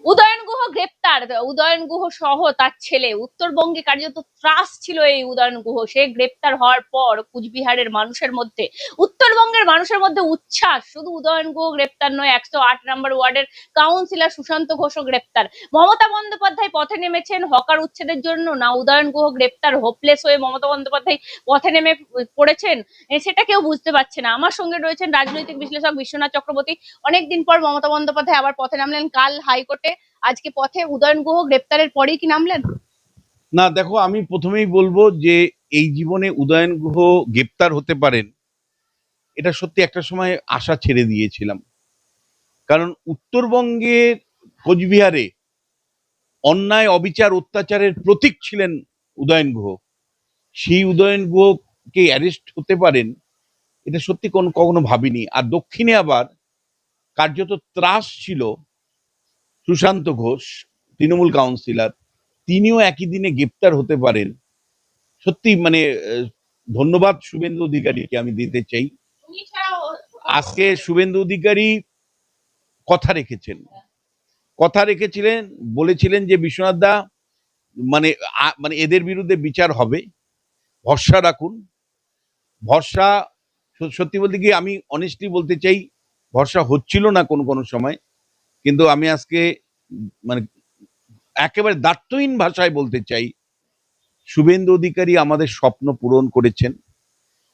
উদয়ন গুহ গ্রেপ্তার। উদয়ন গুহ সহ তার ছেলে, উত্তরবঙ্গে কার্যত ত্রাস ছিল এই উদয়ন গুহ। সে গ্রেপ্তার হওয়ার পর কুচবিহারের মানুষের মধ্যে, উত্তরবঙ্গের মানুষের মধ্যে উচ্ছ্বাস। শুধু উদয়ন গুহ গ্রেপ্তার নয়, 108 নম্বর ওয়ার্ডের কাউন্সিলর সুশান্ত ঘোষও গ্রেপ্তার। মমতা বন্দ্যোপাধ্যায় পথে নেমেছেন হকার উচ্ছেদের জন্য, না উদয়ন গুহ গ্রেপ্তার হোপলেস হয়ে মমতা বন্দ্যোপাধ্যায় পথে নেমে পড়েছেন, সেটা কেউ বুঝতে পারছে না। আমার সঙ্গে রয়েছেন রাজনৈতিক বিশ্লেষক বিশ্বনাথ চক্রবর্তী। অনেকদিন পর মমতা বন্দ্যোপাধ্যায় আবার পথে নামলেন, কাল হাইকোর্টে, আজকে পথে। উদয়ন গুহ গ্রেপ্তারের পরেই কি নামলেন? না দেখো, আমি প্রথমেই বলবো যে এই জীবনে উদয়ন গুহ গ্রেপ্তার হতে পারেন, এটা সত্যি একটা সময় আশা ছেড়ে দিয়েছিলাম। কারণ উত্তরবঙ্গের কোচবিহারে অন্যায়, অবিচার, অত্যাচারের প্রতীক ছিলেন উদয়ন গুহ। সেই উদয়ন গুহকে অ্যারেস্ট হতে পারেন, এটা সত্যি কখনো ভাবিনি। আর দক্ষিণে আবার কার্যত ত্রাস ছিল সুশান্ত ঘোষ, তৃণমূল কাউন্সিলর, তিনিও একই দিনে গ্রেপ্তার হতে পারেন। সত্যি মানে ধন্যবাদ শুভেন্দু অধিকারীকে আমি দিতে চাই। আজকে শুভেন্দু অধিকারী কথা রেখেছেন, কথা রেখেছিলেন, বলেছিলেন যে বিশ্বনাথ দা মানে মানে এদের বিরুদ্ধে বিচার হবে, ভরসা রাখুন। ভরসা, সত্যি বলতে কি আমি অনেস্টলি বলতে চাই, ভরসা হচ্ছিল না কোনো কোনো সময়। কিন্তু আমি আজকে মানে একেবারে দার্থহীন ভাষায় বলতে চাই, শুভেন্দু অধিকারী আমাদের স্বপ্ন পূরণ করেছেন।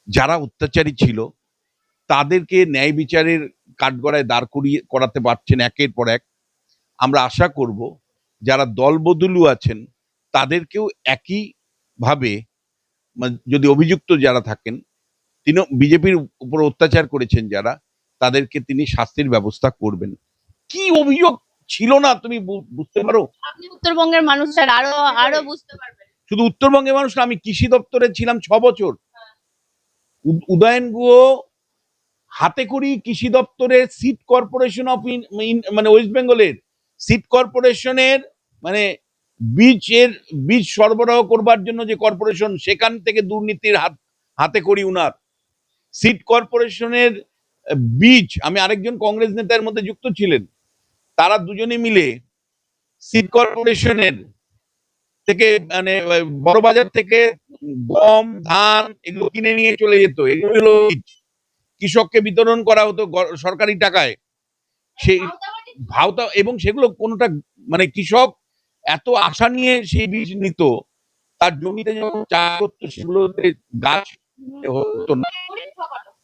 যারা অত্যাচারী ছিল তাদেরকে ন্যায় বিচারের কাঠগড়ায় দাঁড় করাতে পারছেন একের পর এক। আমরা আশা করব যারা দলবদলু আছেন তাদেরকেও একই ভাবে, যদি অভিযুক্ত যারা থাকেন, তিনি বিজেপির উপর অত্যাচার করেছেন যারা, তাদেরকে তিনি শাস্তির ব্যবস্থা করবেন। কি অভিযোগ ছিল না তুমি বুঝতে পারো? আপনি উত্তরবঙ্গের মানুষরা আরো আরো বুঝতে পারবেন। শুধু উত্তরবঙ্গের মানুষ না, আমি কৃষি দপ্তরে ছিলাম 6 বছর। উদয়ন গুহ হাতে করি কৃষি দপ্তরের সিড কর্পোরেশন অফ মানে ওয়েস্ট বেঙ্গলের সিড কর্পোরেশনের মানে বীজ সরবরাহ করবার জন্য যে কর্পোরেশন, সেখান থেকে দুর্নীতির হাতে করি উনার। সিড কর্পোরেশনের বীজ, আমি আরেকজন কংগ্রেস নেতার মধ্যে যুক্ত ছিলেন, তারা দুজনে মিলে সিড কর্পোরেশনের থেকে মানে বড় বাজার থেকে গম, ধান এগুলো কিনে নিয়ে চলে যেত। এগুলো কৃষককে বিতরণ করা হতো সরকারি টাকায়। সেই ভাওতা, এবং সেগুলো কোনোটা মানে কৃষক এত আশা নিয়ে সেই বীজ নিত, তার জমিতে যখন চাষ করতো সেগুলোতে গাছ হতো না,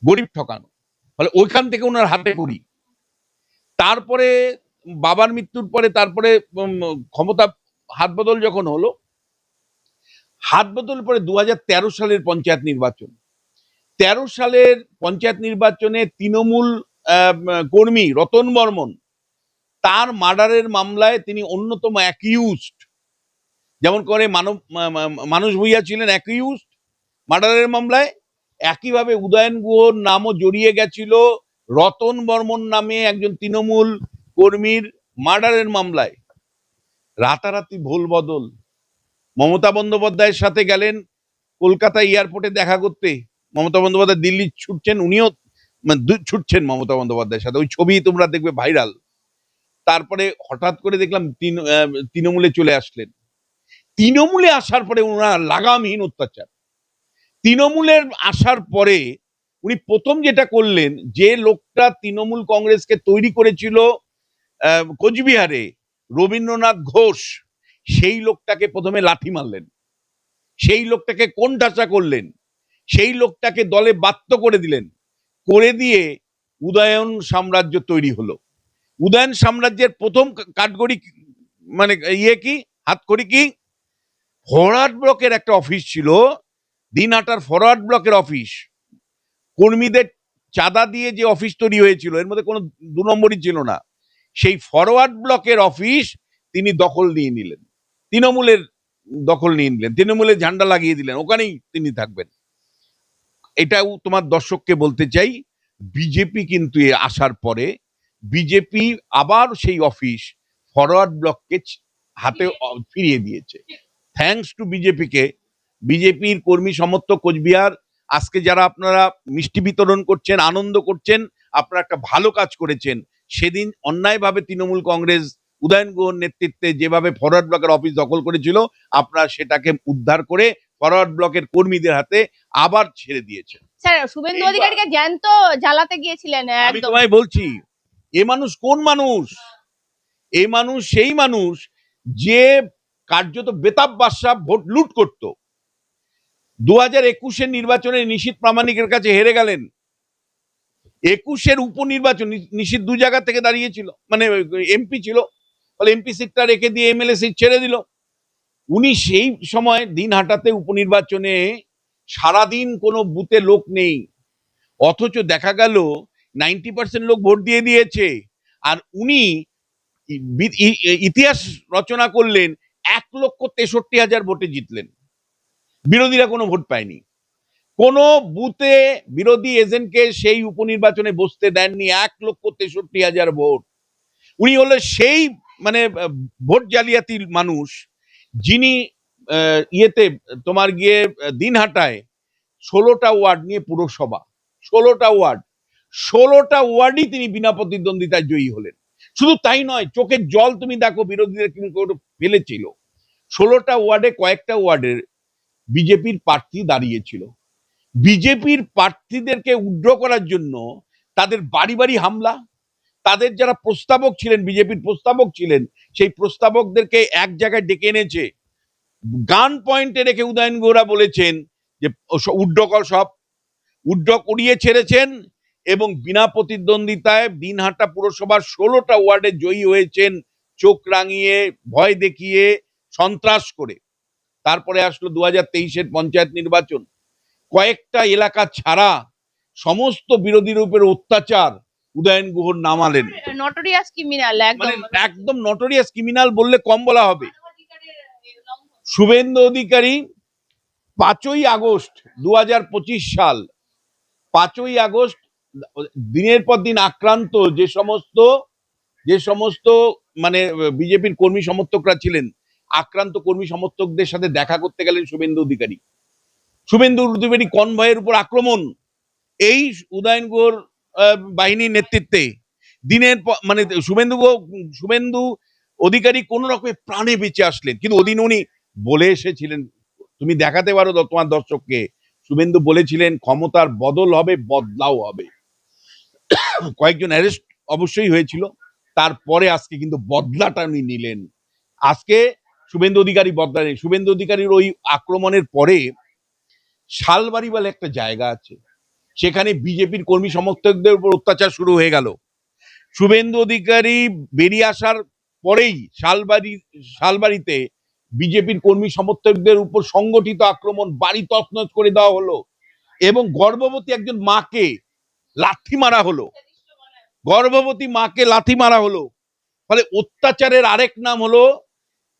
গরিব ঠকানো। ফলে ওইখান থেকে ওনার হাতে করি। তারপরে বাবার মৃত্যুর পরে তারপরে ক্ষমতা হাত বদল যখন হলো, হাত বদল পরে 2013 সালের পঞ্চায়েত নির্বাচন, 13 সালের পঞ্চায়েত নির্বাচনে তৃণমূল কর্মী রতন বর্মন, তার মার্ডারের মামলায় তিনি অন্যতম অ্যাকিউজড। যেমন করে মানুষ ভূঁইয়া ছিলেন অ্যাকিউজড মার্ডারের মামলায়, একইভাবে উদয়ন গুহর নামও জড়িয়ে গেছিল রতন বর্মন নামে একজন তৃণমূল কর্মীর মার্ডারের মামলায়। রাতারাতি ভোল বদল। মমতা বন্দ্যোপাধ্যায়ের সাথে গেলেন কলকাতা এয়ারপোর্টে দেখা করতে, মমতা বন্দ্যোপাধ্যায় দিল্লি ছুটছেন, উনিও ছুটছেন মমতা বন্দ্যোপাধ্যায়ের সাথে, ওই ছবি তোমরা দেখবে ভাইরাল। তারপরে হঠাৎ করে দেখলাম তৃণমূলে চলে আসলেন। তৃণমূলে আসার পরে ওনার লাগামহীন অত্যাচার। তৃণমূলের আসার পরে উনি প্রথম যেটা করলেন, যে লোকটা তৃণমূল কংগ্রেসকে তৈরি করেছিল কোচবিহারে, রবীন্দ্রনাথ ঘোষ, সেই লোকটাকে প্রথমে লাথি মারলেন, সেই লোকটাকে কোণঠাসা করলেন, সেই লোকটাকে দলে বাধ্য করে দিলেন, করে দিয়ে উদয়ন সাম্রাজ্য তৈরি হলো। উদয়ন সাম্রাজ্যের প্রথম কাঠগড়ি মানে কি হাতকড়ি কি, ফরওয়ার্ড ব্লকের একটা অফিস ছিল, দিনহাটার ফরওয়ার্ড ব্লকের অফিস। কর্মীদের চাঁদা দিয়ে যে অফিস তৈরি হয়েছিল, এর মধ্যে কোনো 2 নম্বরই ছিল না। সেই ফরওয়ার্ড ব্লকের অফিস তিনি দখল নিয়ে নিলেন, তৃণমূলের দখল নিয়ে নিলেন, তৃণমূলের ঝান্ডা লাগিয়ে দিলেন, ওখানেই তিনি থাকবেন। এটাও তোমার দর্শককে বলতে চাই, বিজেপি কিন্তু আসার পরে বিজেপি আবার সেই অফিস ফরওয়ার্ড ব্লককে হাতে ফিরিয়ে দিয়েছে। থ্যাঙ্কস টু বিজেপিকে। বিজেপির কর্মী সমর্থক কোচবিহার, আজকে যারা আপনারা মিষ্টি বিতরণ করছেন, আনন্দ করছেন, আপনারা একটা ভালো কাজ করেছেন। সেদিন অন্যায়ভাবে তৃণমূল কংগ্রেস উদয়ন গুহর নেতৃত্বে যেভাবে ফরওয়ার্ড ব্লকের অফিস দখল করেছিল, আপনারা সেটাকে উদ্ধার করে ফরওয়ার্ড ব্লকের কর্মীদের হাতে আবার ছেড়ে দিয়েছে। স্যার শুভেন্দু এইবার- অধিকারীকে জ্যান্ত জ্বালাতে গিয়েছিলেন আমি একদম। তোমায় বলছি, এ মানুষ কোন মানুষ? এই মানুষ সেই মানুষ যে কার্যত বেতাব বাদশাহ ভোট লুট করত। 2021-এর নির্বাচনে নিশীথ প্রামাণিকের কাছে হেরে গেলেন। 21-এর উপনির্বাচন নিশীথ দু জায়গা থেকে দাঁড়িয়েছিল, মানে এমপি ছিল, ফলে এমপি সিটটা রেখে দিয়ে এমএলএ সিট ছেড়ে দিল। উনি সেই সময় দিনহাটাতে উপনির্বাচনে সারাদিন কোনো বুথে লোক নেই, অথচ দেখা গেল 90% লোক ভোট দিয়ে দিয়েছে। আর উনি ইতিহাস রচনা করলেন, 1,63,000 ভোটে জিতলেন। বিরোধীরা কোনো ভোট পায়নি। কোন বুথে বিরোধী এজেন্টকে সেই উপনির্বাচনে বসতে দেননি। 1,63,000 ভোট। উনি হলো সেই মানে ভোট জালিয়াতির মানুষ, যিনি ইয়েতে তোমার গিয়ে দিনহাটায় 16টা ওয়ার্ড নিয়ে পুরসভা, 16টা ওয়ার্ডই তিনি বিনা প্রতিদ্বন্দ্বিতায় জয়ী হলেন। শুধু তাই নয়, চোখের জল তুমি দেখো বিরোধীদের কিন্তু ফেলেছিল। 16টা ওয়ার্ডে কয়েকটা ওয়ার্ডের বিজেপির প্রার্থী দাঁড়িয়েছিল। বিজেপির প্রার্থীদেরকে উড্র করার জন্য তাদের বাড়ি বাড়ি হামলা, তাদের যারা প্রস্তাবক ছিলেন, বিজেপির প্রস্তাবক ছিলেন, সেই প্রস্তাবকদেরকে এক জায়গায় ডেকে এনেছে, গান পয়েন্টে রেখে উদয়ন গুহরা বলেছেন যে উড্র করিয়ে ছেড়েছেন এবং বিনা প্রতিদ্বন্দ্বিতায় দিনহাটা পুরসভার 16টা ওয়ার্ডে জয়ী হয়েছেন, চোখ রাঙিয়ে, ভয় দেখিয়ে, সন্ত্রাস করে। তারপরে আসলো 2023-এর পঞ্চায়েত নির্বাচন। কয়েকটা এলাকা ছাড়া সমস্ত বিরোধীর উপর অত্যাচার উদয়ন গুহর নামালেন। নটোরিয়াস ক্রিমিনাল একদম। মানে একদম নটোরিয়াস ক্রিমিনাল বললে কম বলা হবে। শুভেন্দু অধিকারী 5ই আগস্ট 2025 সাল, 5ই আগস্ট দিনের পর দিন আক্রান্ত যে সমস্ত মানে বিজেপির কর্মী সমর্থকরা ছিলেন, আক্রান্ত কর্মী সমর্থকদের সাথে দেখা করতে গেলেন শুভেন্দু অধিকারী। শুভেন্দু অধিকারী কনভয়ের উপর আক্রমণ, এই উদয়ন গুহর বাহিনীর নেতৃত্বে দিনের মানে শুভেন্দু অধিকারী কোন রকমে প্রাণে বেঁচে আসলেন। কিন্তু ওদিন উনি বলে এসেছিলেন, তুমি দেখাতে পারো তোমার দর্শককে, শুভেন্দু বলেছিলেন ক্ষমতার বদল হবে, বদলাও হবে। কয়েকজন অ্যারেস্ট অবশ্যই হয়েছিল, তারপরে আজকে কিন্তু বদলাটা উনি নিলেন। আজকে শুভেন্দু অধিকারী বদলালেন। শুভেন্দু অধিকারীর ওই আক্রমণের পরে শালবাড়ি বলে একটা জায়গা আছে, সেখানে বিজেপির কর্মী সমর্থকদের উপর অত্যাচার শুরু হয়ে গেল। শুভেন্দু অধিকারী বেরিয়ে আসার পরেই শালবাড়িতে বিজেপির কর্মী সমর্থকদের উপর সংগঠিত আক্রমণ, বাড়ি তছনছ করে দেওয়া হলো এবং গর্ভবতী একজন মাকে লাথি মারা হলো। ফলে অত্যাচারের আরেক নাম হলো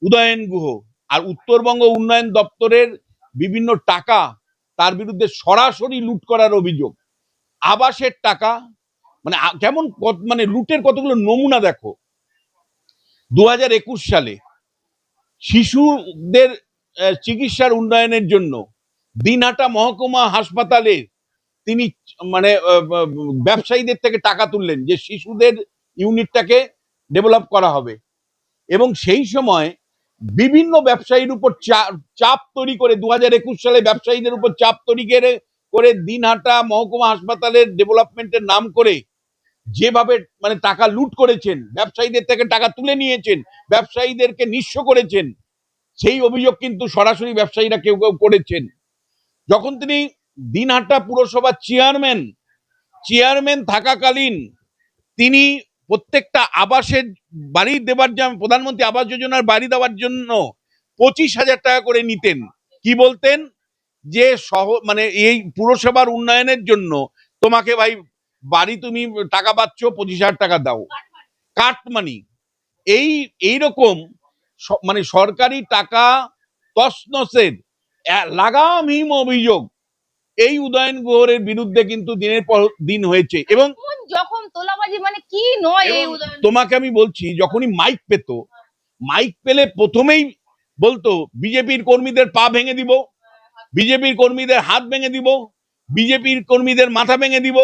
উদয়ন গুহ। আর উত্তরবঙ্গ উন্নয়ন দপ্তরের বিভিন্ন টাকা তার বিরুদ্ধে সরাসরি লুট করার অভিযোগ। আবাসের টাকা, মানে কেমন মানে লুটের কতগুলো নমুনা দেখো। 2021 সালে শিশুদের চিকিৎসার উন্নয়নের জন্য দিনহাটা মহকুমা হাসপাতালে তিনি মানে ব্যবসায়ীদের থেকে টাকা তুললেন যে শিশুদের ইউনিটটাকে ডেভেলপ করা হবে, এবং সেই সময় বিভিন্ন ব্যবসায়ীর উপর চাপ তৈরি করে 2021 সালে ব্যবসায়ীদের উপর চাপ তৈরি করে দিনহাটা মহকুমা হাসপাতালের ডেভেলপমেন্টের নাম করে যেভাবে মানে টাকা লুট করেছেন, ব্যবসায়ীদের থেকে টাকা তুলে নিয়েছেন, ব্যবসায়ীদেরকে নিঃস্ব করেছেন, সেই অভিযোগ কিন্তু সরাসরি ব্যবসায়ীরা কেউ কেউ করেছেন। যখন তিনি দিনহাটা পুরসভার চেয়ারম্যান থাকাকালীন তিনি প্রত্যেকটা আবাসের বাড়ি দেওয়ার জন্য, প্রধানমন্ত্রী আবাস যোজনার বাড়ি দেওয়ার জন্য 25,000 টাকা করে নিতেন। কি বলতেন যে মানে এই পুরসভার উন্নয়নের জন্য তোমাকে ভাই বাড়ি তুমি টাকা পাচ্ছ, 25,000 টাকা দাও, কাটমানি। এইরকম মানে সরকারি টাকা তছনছের লাগামহীন অভিযোগ এই উদয়ন গুহরের বিরুদ্ধে কিন্তু দিনের পর দিন হয়েছে। এবং যখন তোলাবাজি মানে কি নয়, এই উদয়ন তোমাকে আমি বলছি, যখনই মাইক পেলে প্রথমেই বলতো বিজেপির কর্মীদের পা ভেঙে দিব, বিজেপির কর্মীদের হাত ভেঙে দিব, বিজেপির কর্মীদের মাথা ভেঙে দিব।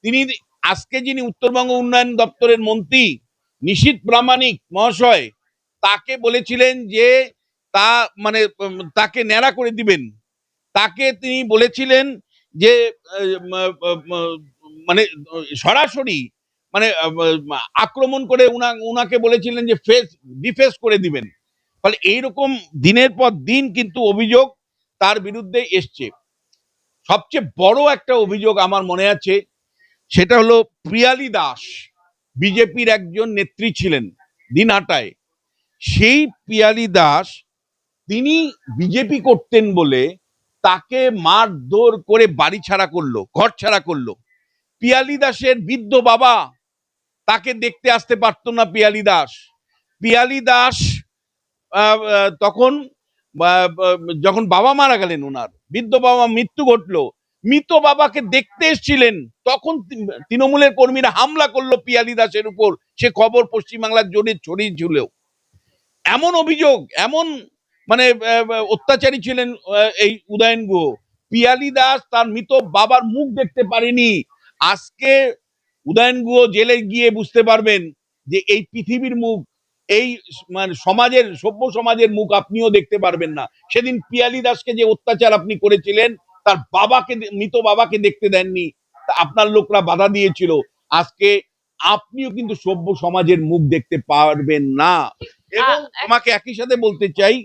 তিনি আজকে যিনি উত্তরবঙ্গ উন্নয়ন দপ্তরের মন্ত্রী, নিশীথ প্রামাণিক মহাশয় তাকে বলেছিলেন যে তা মানে তাকে ন্যাড়া করে দিবেন। তাকে তিনি বলেছিলেন যে মানে সরাসরি মানে আক্রমণ করে উনাকে বলেছিলেন যে ফেস ডিফেস করে দিবেন। ফলে এইরকম দিনের পর দিন কিন্তু অভিযোগ তার বিরুদ্ধে এসছে। সবচেয়ে বড় একটা অভিযোগ আমার মনে আছে, সেটা হলো প্রিয়ালি দাস বিজেপির একজন নেত্রী ছিলেন দিনহাটায়। সেই পিয়ালি দাস তিনি বিজেপি করতেন বলে তাকে মারধর করে বাড়ি ছাড়া করলো, ঘর ছাড়া করলো। পিয়ালি দাসের বৃদ্ধ বাবা, তাকে দেখতে আসতে পারতো না পিয়ালি দাস। পিয়ালি দাস তখন যখন বাবা মারা গেলেন, ওনার বৃদ্ধ বাবা মৃত্যু ঘটলো, মৃত বাবাকে দেখতে এসেছিলেন, তখন তৃণমূলের কর্মীরা হামলা করলো পিয়ালি দাসের উপর। সে খবর পশ্চিমবাংলার জোরে ছড়িয়েছিল। এমন অভিযোগ, এমন মানে অত্যাচারী ছিলেন এই উদয়ন গুহ। পিয়ালি দাস তার মৃত বাবার মুখ দেখতে পারেনি। আজকে উদয়ন গুহ জেলে গিয়ে বুঝতে পারবেন যে এই পৃথিবীর মুখ, এই মানে সমাজের, সভ্য সমাজের মুখ আপনিও দেখতে পারবেন না। সেদিন পিয়ালি দাসকে যে অত্যাচার আপনি করেছিলেন, তার বাবাকে, মৃত বাবাকে দেখতে দেননি, আপনার লোকরা বাধা দিয়েছিল। আজকে আপনিও কিন্তু সভ্য সমাজের মুখ দেখতে পারবেন না। এবং তোমাকে একই সাথে বলতে চাই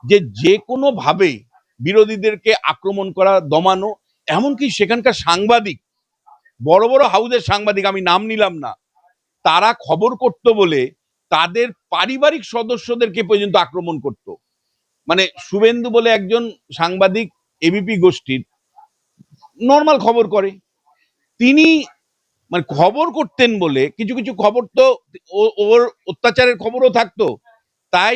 যে যে কোনো ভাবে বিরোধীদেরকে আক্রমণ করা, দমানো, এমনকি সেখানকার সাংবাদিক, বড় বড় হাউসের সাংবাদিক, আমি নাম নিলাম না, তারা খবর করত বলে তাদের পারিবারিক সদস্যদেরকে পর্যন্ত আক্রমণ করত। মানে শুভেন্দু বলে একজন সাংবাদিক এবিপি গোষ্ঠীর, নর্মাল খবর করে, তিনি মানে খবর করতেন বলে কিছু কিছু খবর তো ওর অত্যাচারের খবরও থাকতো। তাই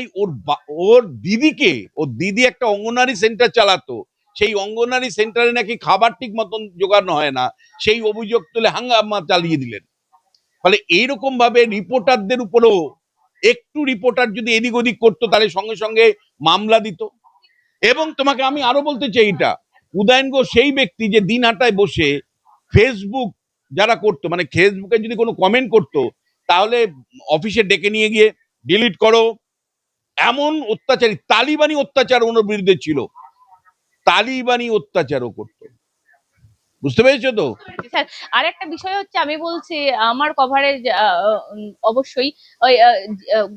ওর দিদিকে, ওর দিদি একটা অঙ্গনারী সেন্টার চালাতো, সেই অঙ্গনারী সেন্টারে নাকি খাবার ঠিক মতন জোগানো হয় না, সেই অভিযোগ তুলে হাঙ্গামা চালিয়ে দিলেন। ফলে এইরকম ভাবে রিপোর্টারদের উপরও, একটু রিপোর্টার যদি এদিক ওদিক করতো তাহলে সঙ্গে সঙ্গে মামলা দিত। এবং তোমাকে আমি আরো বলতে চাই, এটা উদয়ন গুহ সেই ব্যক্তি যে দিনহাটায় বসে ফেসবুক যারা করতো, মানে ফেসবুকে যদি কোনো কমেন্ট করতো তাহলে অফিসে ডেকে নিয়ে গিয়ে ডিলিট করো, এমন অত্যাচারী, তালিবানি অত্যাচার ওনার বিরুদ্ধে ছিল, তালিবানি অত্যাচারও করতো। বুঝতে পেরেছো তো? স্যার, আরেকটা বিষয় হচ্ছে, আমি বলছি আমার কভারেজ অবশ্যই ওই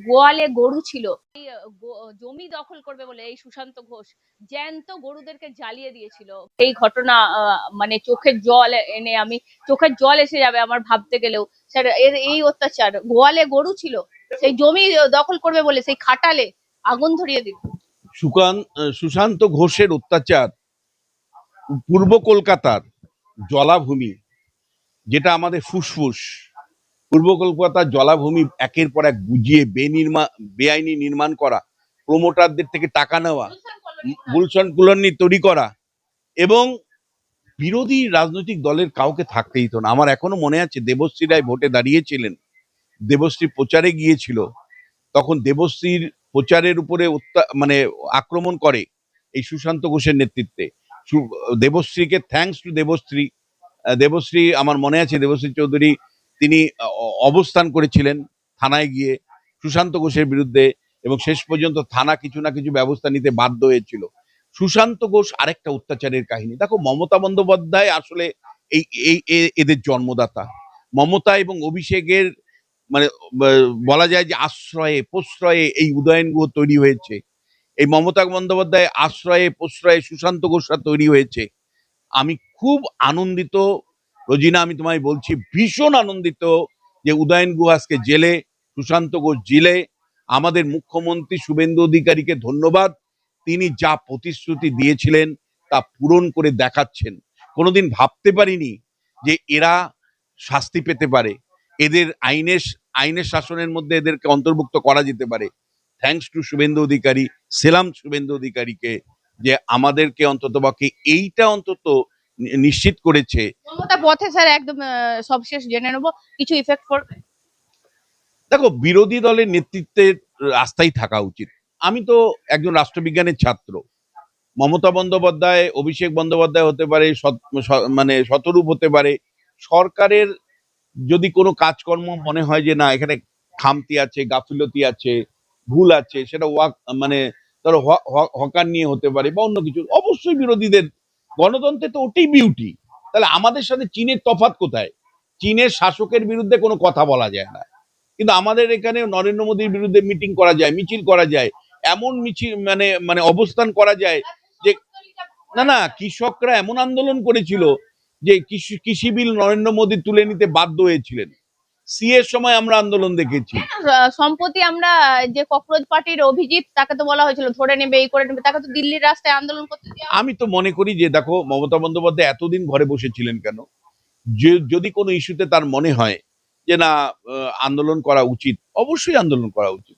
গোয়ালে গরু ছিল, এই, জমি দখল করবে বলে এই সুশান্ত ঘোষ জ্যান্ত গরুদেরকে জ্বালিয়ে দিয়েছিল। এই ঘটনা মানে চোখের জল এনে, আমি চোখের জল এসে যাবে আমার ভাবতে গেলেও। স্যার, এই অত্যাচার, গোয়ালে গরু ছিল, সেই জমি দখল করবে বলে সেই খাটালে আগুন ধরিয়ে দিল। সুশান্ত ঘোষের অত্যাচার পূর্ব কলকাতার জলাভূমি, যেটা আমাদের ফুসফুস, পূর্ব কলকাতার জলাভূমি একের পর এক বুঝিয়ে বেআইনি নির্মাণ করা, প্রমোটারদের থেকে টাকা নেওয়া, গুলশান কলোনি তৈরি করা, এবং বিরোধী রাজনৈতিক দলের কাউকে থাকতে দিত না। আমার এখনো মনে আছে, দেবশ্রী রায় ভোটে দাঁড়িয়েছিলেন, দেবশ্রী প্রচারে গিয়েছিল, তখন দেবশ্রীর প্রচারের উপরে মানে আক্রমণ করে এই সুশান্ত ঘোষের নেতৃত্বে। দেবশ্রীকে, থ্যাঙ্কস টু দেবশ্রী, দেবশ্রী আমার মনে আছে, দেবশ্রী চৌধুরী তিনি অবস্থান করেছিলেন থানায় গিয়ে সুশান্ত ঘোষের বিরুদ্ধে, এবং শেষ পর্যন্ত থানা কিছু না কিছু ব্যবস্থা নিতে বাধ্য হয়েছিল। সুশান্ত ঘোষ আরেকটা অত্যাচারের কাহিনী। দেখো, মমতা বন্দ্যোপাধ্যায় আসলে এই এদের জন্মদাতা। মমতা এবং অভিষেকের মানে বলা যায় যে আশ্রয়ে প্রশ্রয়ে এই উদয়ন গুহ তৈরি হয়েছে। এই মমতা বন্দ্যোপাধ্যায় আশ্রয়ে প্রশ্রয়ে সুশান্ত ঘোষরা তৈরি হয়েছে। আমি খুব আনন্দিত রোজিনা, আমি তোমায় বলছি, ভীষণ আনন্দিত যে উদয়ন গুহ আজকে জেলে, সুশান্ত ঘোষ জেলে। আমাদের মুখ্যমন্ত্রী শুভেন্দু অধিকারীকে ধন্যবাদ, তিনি যা প্রতিশ্রুতি দিয়েছিলেন তা পূরণ করে দেখাচ্ছেন। কোনোদিন ভাবতে পারিনি যে এরা শাস্তি পেতে পারে, এদের আইনের শাসনের মধ্যে এদেরকে অন্তর্ভুক্ত করা যেতে পারে। থ্যাঙ্কস টু শুভেন্দু অধিকারী, সেলাম শুভেন্দু অধিকারীকে, যে আমাদেরকে অন্তত বাকি এইটা অন্তত নিশ্চিত করেছে। মমতা পথে স্যার একদম সবশেষ জেনে নেবো, কিছু ইফেক্ট করবে? দেখো, বিরোধী দলের নেতৃত্বের রাস্তায় থাকা উচিত। আমি তো একজন রাষ্ট্রবিজ্ঞানের ছাত্র, মমতা বন্দ্যোপাধ্যায়, অভিষেক বন্দ্যোপাধ্যায় হতে পারে, মানে শতরূপ হতে পারে। সরকারের যদি কোনো কাজকর্ম মনে হয় যে না, এখানে খামতি আছে, গাফিলতি আছে, ভুল আছে, সেটা মানে ধরো হকার নিয়ে হতে পারে বা অন্য কিছু, অবশ্যই বিরোধীদের, গণতন্ত্রে তো ওটাই বিউটি। তাহলে আমাদের সাথে চীনের তফাৎ কোথায়? চীনের শাসকের বিরুদ্ধে কোনো কথা বলা যায় না, কিন্তু আমাদের এখানে নরেন্দ্র মোদীর বিরুদ্ধে মিটিং করা যায়, মিছিল করা যায়, এমন মিছিল মানে মানে অবস্থান করা যায় যে না না, কৃষকরা এমন আন্দোলন করেছিল যে কৃষি বিল নরেন্দ্র মোদী তুলে নিতে বাধ্য হয়েছিলেন। সিএর সময় আমরা আন্দোলন দেখেছি। সম্প্রতি আমরা যে ককরোচ পার্টির অভিজিৎ, তাকে তো বলা হয়েছিল ধরে নেবে, এই করে নেবে, তাকে তো দিল্লির রাস্তায় আন্দোলন করতে দেওয়া হয়নি। আমি তো মনে করি যে দেখো, মমতা বন্দ্যোপাধ্যায় এতদিন ঘরে বসেছিলেন কেন? যে যদি কোনো ইস্যুতে তার মনে হয় যে না, আন্দোলন করা উচিত, অবশ্যই আন্দোলন করা উচিত।